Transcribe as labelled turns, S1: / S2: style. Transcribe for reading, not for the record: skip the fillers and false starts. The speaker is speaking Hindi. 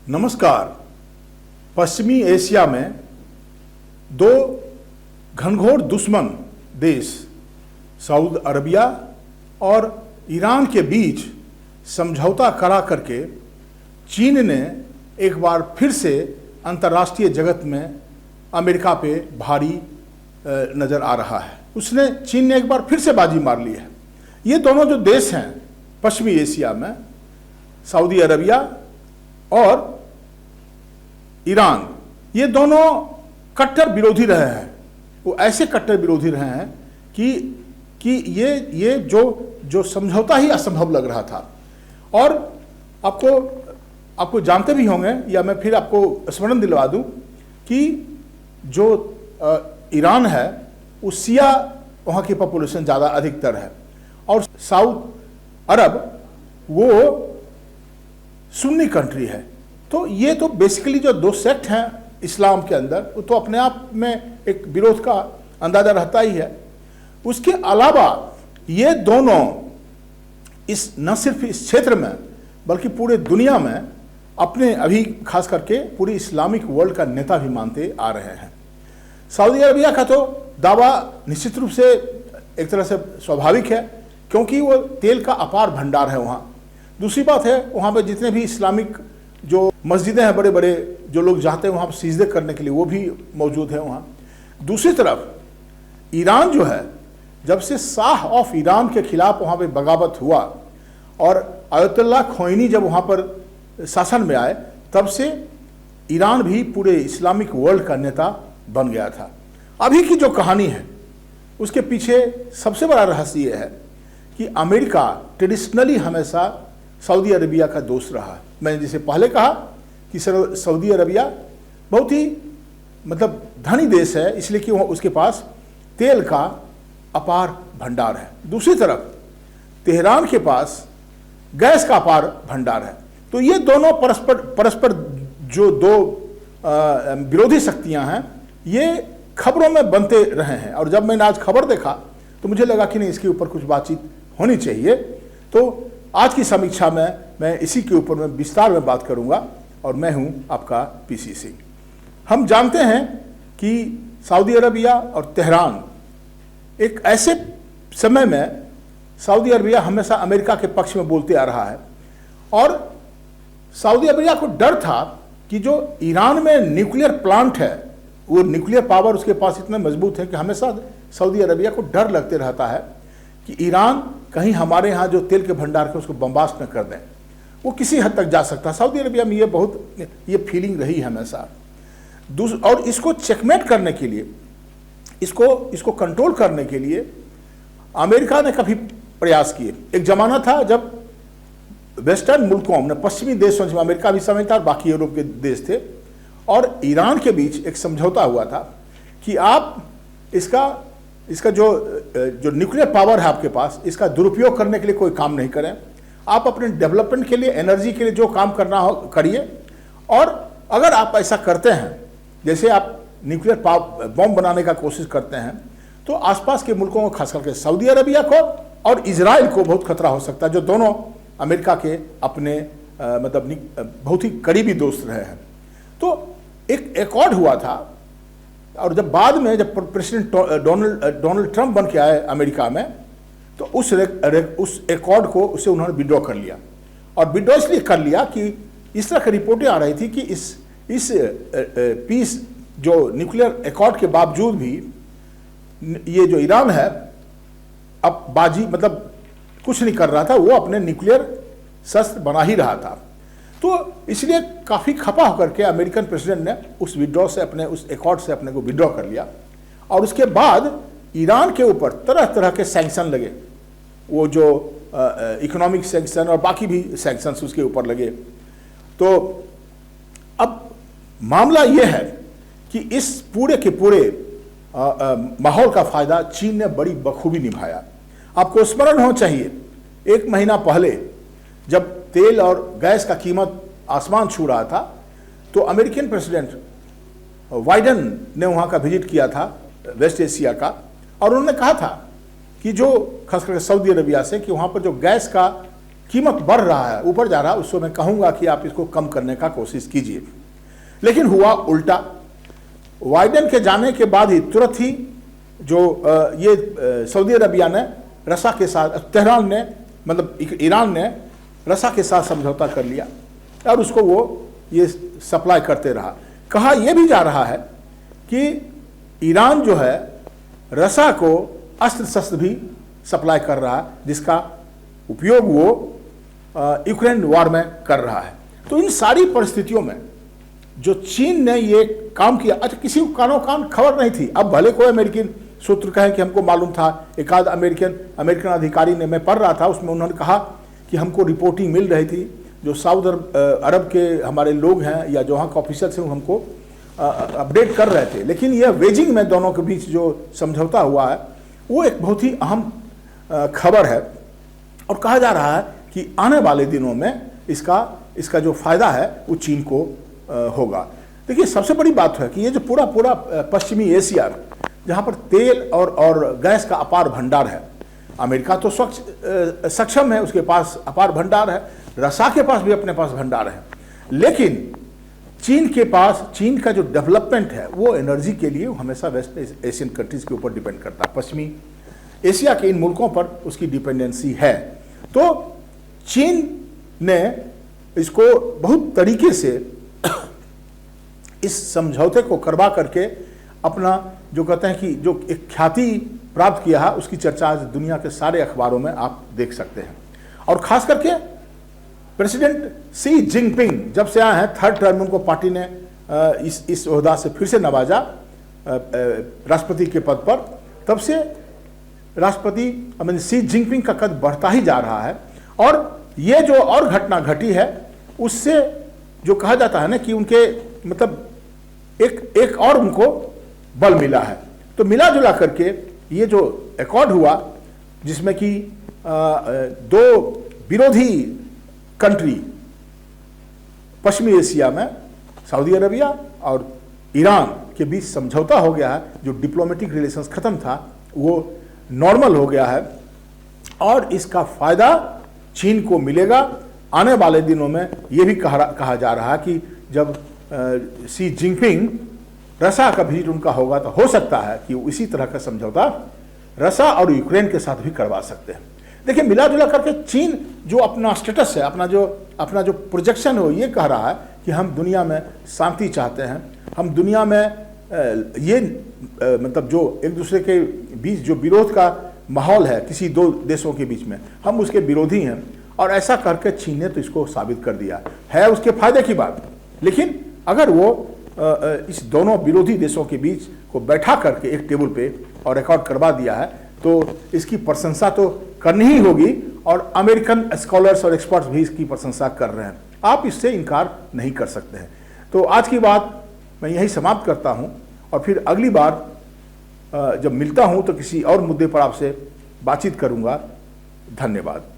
S1: नमस्कार। पश्चिमी एशिया में दो घनघोर दुश्मन देश सऊदी अरबिया और ईरान के बीच समझौता करा करके चीन ने एक बार फिर से अंतर्राष्ट्रीय जगत में अमेरिका पे भारी नज़र आ रहा है। चीन ने एक बार फिर से बाजी मार ली है। ये दोनों जो देश हैं पश्चिमी एशिया में, सऊदी अरबिया और ईरान, ये दोनों कट्टर विरोधी रहे हैं। वो ऐसे कट्टर विरोधी रहे हैं कि ये जो समझौता ही असंभव लग रहा था। और आपको जानते भी होंगे, या मैं फिर आपको स्मरण दिलवा दूं कि जो ईरान है वो शिया, वहाँ की पॉपुलेशन ज़्यादा अधिकतर है, और सऊदी अरब वो सुन्नी कंट्री है। तो ये तो बेसिकली जो दो सेक्ट हैं इस्लाम के अंदर, वो तो अपने आप में एक विरोध का अंदाजा रहता ही है। उसके अलावा ये दोनों न सिर्फ इस क्षेत्र में बल्कि पूरे दुनिया में अपने अभी खास करके पूरी इस्लामिक वर्ल्ड का नेता भी मानते आ रहे हैं। सऊदी अरबिया का तो दावा निश्चित रूप से एक तरह से स्वाभाविक है, क्योंकि वो तेल का अपार भंडार है वहाँ। दूसरी बात है, वहाँ पे जितने भी इस्लामिक जो मस्जिदें हैं, बड़े बड़े जो लोग जाते हैं वहाँ पर सिजदे करने के लिए, वो भी मौजूद है वहाँ। दूसरी तरफ ईरान जो है, जब से शाह ऑफ ईरान के खिलाफ वहाँ पे बगावत हुआ और अयतुल्ला खोमेनी जब वहाँ पर शासन में आए, तब से ईरान भी पूरे इस्लामिक वर्ल्ड का नेता बन गया था। अभी की जो कहानी है उसके पीछे सबसे बड़ा रहस्य ये है कि अमेरिका ट्रेडिशनली हमेशा सऊदी अरबिया का दोस्त रहा है। मैंने जैसे पहले कहा कि सऊदी अरबिया बहुत ही मतलब धनी देश है, इसलिए कि उसके पास तेल का अपार भंडार है। दूसरी तरफ तेहरान के पास गैस का अपार भंडार है। तो ये दोनों परस्पर जो दो विरोधी शक्तियां हैं, ये खबरों में बनते रहे हैं। और जब मैंने आज खबर देखा तो मुझे लगा कि नहीं, इसके ऊपर कुछ बातचीत होनी चाहिए। तो आज की समीक्षा में मैं इसी के ऊपर में विस्तार में बात करूंगा, और मैं हूं आपका पीसी सिंह। हम जानते हैं कि सऊदी अरबिया और तेहरान एक ऐसे समय में, सऊदी अरबिया हमेशा अमेरिका के पक्ष में बोलते आ रहा है, और सऊदी अरबिया को डर था कि जो ईरान में न्यूक्लियर प्लांट है, वो न्यूक्लियर पावर उसके पास इतना मजबूत है कि हमेशा सऊदी अरबिया को डर लगते रहता है कि ईरान कहीं हमारे यहाँ जो तेल के भंडार है उसको बम्बास्ट न कर दें। वो किसी हद तक जा सकता है। सऊदी अरबिया में ये फीलिंग रही हमेशा। और इसको चेकमेट करने के लिए, इसको कंट्रोल करने के लिए अमेरिका ने काफ़ी प्रयास किए। एक ज़माना था जब वेस्टर्न मुल्कों में, पश्चिमी देशों में, अमेरिका भी शामिल था और बाकी यूरोप के देश थे, और ईरान के बीच एक समझौता हुआ था कि आप इसका जो न्यूक्लियर पावर है आपके पास, इसका दुरुपयोग करने के लिए कोई काम नहीं करें। आप अपने डेवलपमेंट के लिए, एनर्जी के लिए जो काम करना हो करिए, और अगर आप ऐसा करते हैं, जैसे आप न्यूक्लियर बॉम्ब बनाने का कोशिश करते हैं, तो आसपास के मुल्कों को, खास करके सऊदी अरबिया को और इजराइल को बहुत खतरा हो सकता है, जो दोनों अमेरिका के अपने मतलब बहुत ही करीबी दोस्त रहे हैं। तो एक एकॉर्ड हुआ था, और जब बाद में जब प्रेसिडेंट डोनाल्ड ट्रंप बन के आए अमेरिका में, तो उस एकॉर्ड को उसे उन्होंने विड्रॉ कर लिया। और विड्रॉ इसलिए कर लिया कि इस तरह की रिपोर्टें आ रही थी कि इस पीस जो न्यूक्लियर एकॉर्ड के बावजूद भी ये जो ईरान है अब बाजी मतलब कुछ नहीं कर रहा था, वो अपने न्यूक्लियर शस्त्र बना ही रहा था। तो इसलिए काफ़ी खपा होकर के अमेरिकन प्रेसिडेंट ने उस एकॉर्ड से अपने को विड्रॉ कर लिया। और उसके बाद ईरान के ऊपर तरह तरह के सैंक्शन लगे, वो जो इकोनॉमिक सैंक्शन और बाकी भी सैंक्शंस उसके ऊपर लगे। तो अब मामला ये है कि इस पूरे के पूरे माहौल का फ़ायदा चीन ने बड़ी बखूबी निभाया। आपको स्मरण होना चाहिए, 1 महीना पहले जब तेल और गैस का कीमत आसमान छू रहा था, तो अमेरिकन प्रेसिडेंट बाइडेन ने वहाँ का विजिट किया था, वेस्ट एशिया का, और उन्होंने कहा था कि जो खास करके सऊदी अरबिया से, कि वहाँ पर जो गैस का कीमत बढ़ रहा है, ऊपर जा रहा है, उसको मैं कहूँगा कि आप इसको कम करने का कोशिश कीजिए। लेकिन हुआ उल्टा। बाइडेन के जाने के बाद ही तुरंत ही जो ये सऊदी अरबिया ने रसा के साथ, तेहरान ने, मतलब ईरान ने रसा के साथ समझौता कर लिया और उसको वो ये सप्लाई करते रहा। कहा यह भी जा रहा है कि ईरान जो है रसा को अस्त्र शस्त्र भी सप्लाई कर रहा है, जिसका उपयोग वो यूक्रेन वॉर में कर रहा है। तो इन सारी परिस्थितियों में जो चीन ने ये काम किया, अच्छा किसी को कानो कान खबर नहीं थी। अब भले कोई अमेरिकन सूत्र कहे कि हमको मालूम था, एक आध अमेरिकन अधिकारी ने, मैं पढ़ रहा था उसमें उन्होंने कहा कि हमको रिपोर्टिंग मिल रही थी, जो सऊदी अरब के हमारे लोग हैं या जो वहाँ के ऑफिसर्स हैं हमको अपडेट कर रहे थे। लेकिन यह बेजिंग में दोनों के बीच जो समझौता हुआ है वो एक बहुत ही अहम खबर है और कहा जा रहा है कि आने वाले दिनों में इसका जो फायदा है वो चीन को होगा। देखिए सबसे बड़ी बात है कि ये जो पूरा पश्चिमी एशिया जहाँ पर तेल और गैस का अपार भंडार है, अमेरिका तो सक्षम है, उसके पास अपार भंडार है, रसा के पास भी अपने पास भंडार है, लेकिन चीन का जो डेवलपमेंट है वो एनर्जी के लिए हमेशा वेस्ट एशियन कंट्रीज के ऊपर डिपेंड करता है। पश्चिमी एशिया के इन मुल्कों पर उसकी डिपेंडेंसी है। तो चीन ने इसको बहुत तरीके से इस समझौते को करवा करके अपना जो कहते हैं कि जो एक ख्याति प्राप्त किया है, उसकी चर्चा आज दुनिया के सारे अखबारों में आप देख सकते हैं। और खास करके प्रेसिडेंट शी जिनपिंग जब से आए हैं, थर्ड टर्म उनको पार्टी ने इस ओहदा से फिर से नवाजा राष्ट्रपति के पद पर, तब से राष्ट्रपति शी जिनपिंग का कद बढ़ता ही जा रहा है। और ये जो और घटना घटी है उससे जो कहा जाता है ना कि उनके मतलब एक और उनको बल मिला है। तो मिला जुला करके ये जो एकॉर्ड हुआ जिसमें कि दो विरोधी कंट्री पश्चिमी एशिया में सऊदी अरबिया और ईरान के बीच समझौता हो गया है, जो डिप्लोमेटिक रिलेशंस खत्म था वो नॉर्मल हो गया है और इसका फायदा चीन को मिलेगा। आने वाले दिनों में ये भी कहा जा रहा है कि जब शी जिनपिंग रसा का विजिट उनका होगा तो हो सकता है कि इसी तरह का समझौता रसा और यूक्रेन के साथ भी करवा सकते हैं। देखिए मिला जुला करके चीन जो अपना स्टेटस है, अपना जो प्रोजेक्शन है, ये कह रहा है कि हम दुनिया में शांति चाहते हैं, हम दुनिया में मतलब जो एक दूसरे के बीच जो विरोध का माहौल है किसी दो देशों के बीच में, हम उसके विरोधी हैं। और ऐसा करके चीन ने तो इसको साबित कर दिया है उसके फायदे की बात। लेकिन अगर वो इस दोनों विरोधी देशों के बीच को बैठा करके एक टेबल पे और रिकॉर्ड करवा दिया है तो इसकी प्रशंसा तो करनी ही होगी और अमेरिकन स्कॉलर्स और एक्सपर्ट्स भी इसकी प्रशंसा कर रहे हैं। आप इससे इनकार नहीं कर सकते हैं। तो आज की बात मैं यही समाप्त करता हूं और फिर अगली बार जब मिलता हूं तो किसी और मुद्दे पर आपसे बातचीत करूंगा। धन्यवाद।